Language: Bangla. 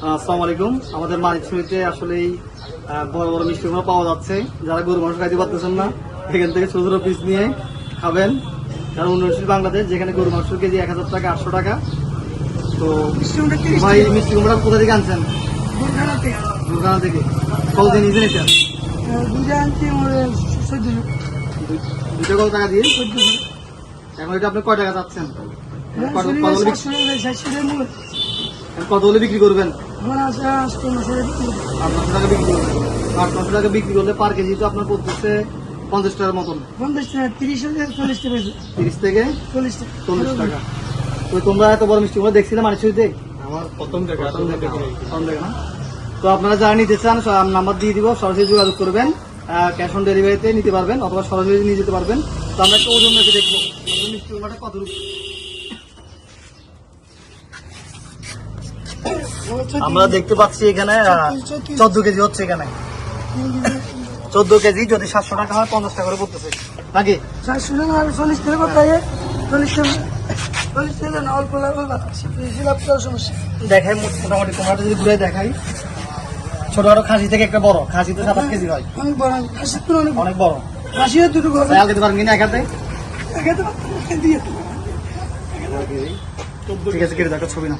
আসসালামু আলাইকুম। আমাদের মানিকছড়িতে আসলেই বড় বড় মিষ্টি কুমড়া পাওয়া যাচ্ছে। যারা গরু মাংস খাইতে পারতেছেন না, এখান থেকে ছোট ছোট পিস নিয়ে খাবেন। কারণ উন্নয়নশীল বাংলাদেশ, যেখানে গরু মাংস কেজি 1000 টাকা, 800 টাকা। তো ভাই, মিষ্টি কুমড়া কোথা থেকে আনছেন? দুর্গানা থেকে। কতদিন নিজে নিতেন? দুটো কত টাকা দিয়ে? এখন এটা আপনি কয় টাকা চাচ্ছেন? কত হলে বিক্রি করবেন? 800 টাকা বিক্রি করবেন। 800 টাকা বিক্রি করলে পার কেজি তো আপনার পড়তেছে 50 টাকার মতন। 30 থেকে 40 টাকা। তো তোমরা এত বড় মিষ্টি কুমড়া দেখছিলে মানিকছড়িতে? আমার প্রথম দেখা না। তো আপনারা যারা নিতে চান নাম্বার দিয়ে দিব, সরাসরি যোগাযোগ করবেন। ক্যাশ অন ডেলিভারিতে নিতে পারবেন অথবা সরাসরি নিয়ে যেতে পারবেন। তো আমরা একটা ওজন রেখে দেখবো মিষ্টি কুমড়াটা কত রূপ। আমরা দেখতে পাচ্ছি এখানে 14 কেজি হচ্ছে। এখানে 14 কেজি যদি 700 টাকা হয় 50 টাকা করে পড়তেছে নাকি? 400 টাকা আর 40 টাকা করতে 40 টাকা না, অল্প সমস্যা দেখাই মোটামুটি কুমড়াটা যদি ঘুরে দেখাই, ছোট বড় খাসি থেকে একটা বড় খাসি তো 27 কেজি হয়। অনেক বড় খাসি, অনেক বড় খাসি দুটো আল দিতে পারেন কিনা একাতে? ঠিক আছে, কেটে দেখো ছবি না।